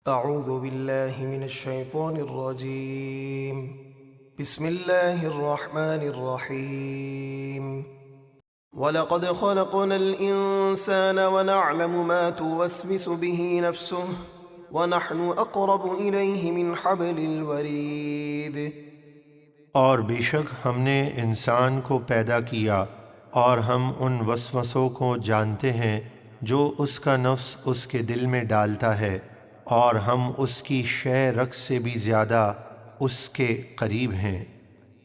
اعوذ باللہ من الشیطان الرجیم بسم اللہ الرحمن الرحیم وَلَقَدْ خَلَقْنَا الْإِنسَانَ وَنَعْلَمُ مَا تُوَسْوِسُ بِهِ نَفْسُهُ وَنَحْنُ أَقْرَبُ إِلَيْهِ مِنْ حَبْلِ الْوَرِيدِ۔ اور بے شک ہم نے انسان کو پیدا کیا اور ہم ان وسوسوں کو جانتے ہیں جو اس کا نفس اس کے دل میں ڈالتا ہے، اور ہم اس کی شے رگ سے بھی زیادہ اس کے قریب ہیں۔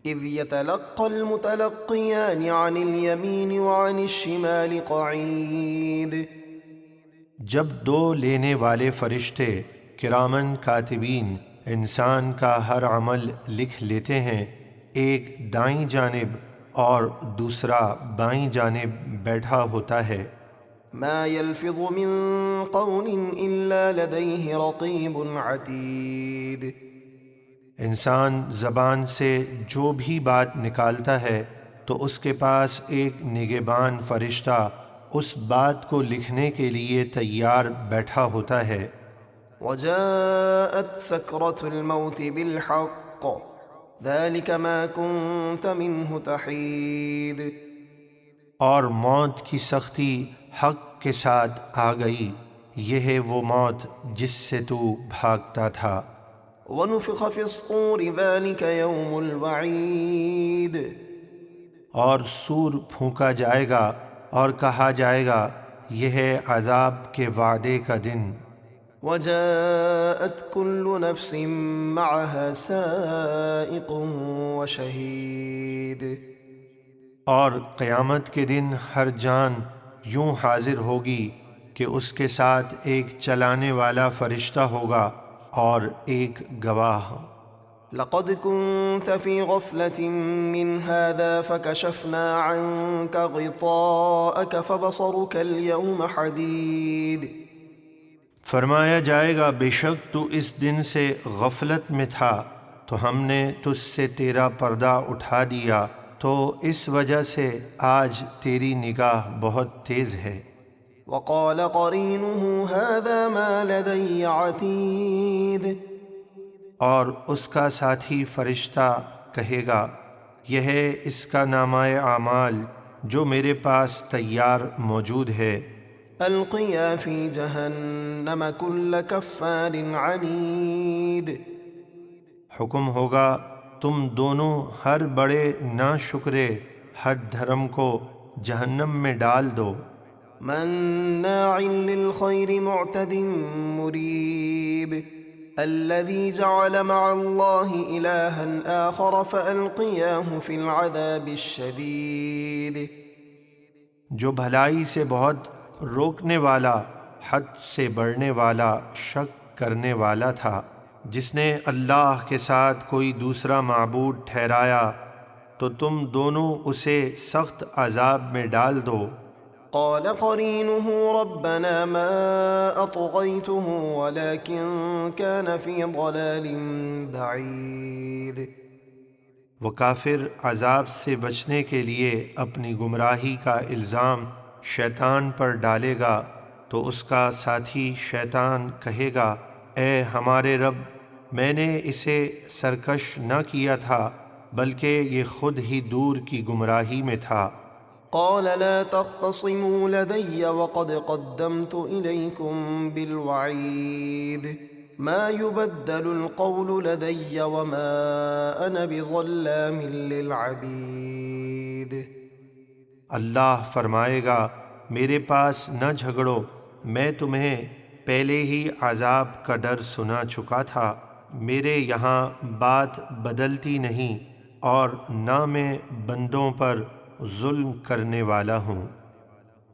اِذْ يَتَلَقَّى الْمُتَلَقِّيَانِ عَنِ الْيَمِينِ وَعَنِ الشِّمَالِ قَعِيدٌ۔ جب دو لینے والے فرشتے کرامن کاتبین انسان کا ہر عمل لکھ لیتے ہیں، ایک دائیں جانب اور دوسرا بائیں جانب بیٹھا ہوتا ہے۔ ما يلفظ من قول إلا لديه رقيب عتيد۔ انسان زبان سے جو بھی بات نکالتا ہے تو اس کے پاس ایک نگہبان فرشتہ اس بات کو لکھنے کے لیے تیار بیٹھا ہوتا ہے۔ وجاءت سكرة الموت بالحق ذلك ما كنت منه تحيد۔ اور موت کی سختی حق کے ساتھ آ گئی، یہ ہے وہ موت جس سے تو بھاگتا تھا۔ وَنُفِخَ فِي الصُّورِ ذَلِكَ يَوْمُ الْوَعِيدِ۔ اور سور پھونکا جائے گا اور کہا جائے گا، یہ ہے عذاب کے وعدے کا دن۔ وَجَاءَتْ كُلُّ نَفْسٍ مَّعَهَا سَائِقٌ وَشَهِيدٌ۔ اور قیامت کے دن ہر جان یوں حاضر ہوگی کہ اس کے ساتھ ایک چلانے والا فرشتہ ہوگا اور ایک گواہ۔ لَقَدْ كُنْتَ فِي غَفْلَةٍ مِّنْ هَذَا فَكَشَفْنَا عَنْكَ غِطَاءَكَ فَبَصَرُكَ الْيَوْمَ حَدِيدٌ۔ فرمایا جائے گا، بے شک تو اس دن سے غفلت میں تھا تو ہم نے تجھ سے تیرا پردہ اٹھا دیا، تو اس وجہ سے آج تیری نگاہ بہت تیز ہے۔ وَقَالَ قَرِينُهُ هَذَا مَا لَدَيَّ عَتِيدٌ۔ اور اس کا ساتھی فرشتہ کہے گا، یہ ہے اس کا نامہ اعمال جو میرے پاس تیار موجود ہے۔ أَلْقِيَا فِي جَهَنَّمَ كُلَّ كَفَّارٍ عَنِيدٍ۔ حکم ہوگا تم دونوں ہر بڑے ناشکرے ہر دھرم کو جہنم میں ڈال دو۔ مناع للخير معتد مريب الذي جعل مع الله إلها آخر فألقياه في العذاب الشديد۔ جو بھلائی سے بہت روکنے والا، حد سے بڑھنے والا، شک کرنے والا تھا، جس نے اللہ کے ساتھ کوئی دوسرا معبود ٹھہرایا، تو تم دونوں اسے سخت عذاب میں ڈال دو۔ قال قرينه ربنا ما أطغيته ولكن كان في ضلال بعيد۔ وہ کافر عذاب سے بچنے کے لیے اپنی گمراہی کا الزام شیطان پر ڈالے گا، تو اس کا ساتھی شیطان کہے گا، اے ہمارے رب، میں نے اسے سرکش نہ کیا تھا بلکہ یہ خود ہی دور کی گمراہی میں تھا۔ قال لا تختصموا لدي وقد قدمت إليكم بالوعيد ما يبدل القول لدي وما أنا بظلام للعبيد۔ اللہ فرمائے گا، میرے پاس نہ جھگڑو، میں تمہیں پہلے ہی عذاب کا ڈر سنا چکا تھا، میرے یہاں بات بدلتی نہیں، اور نہ میں بندوں پر ظلم کرنے والا ہوں۔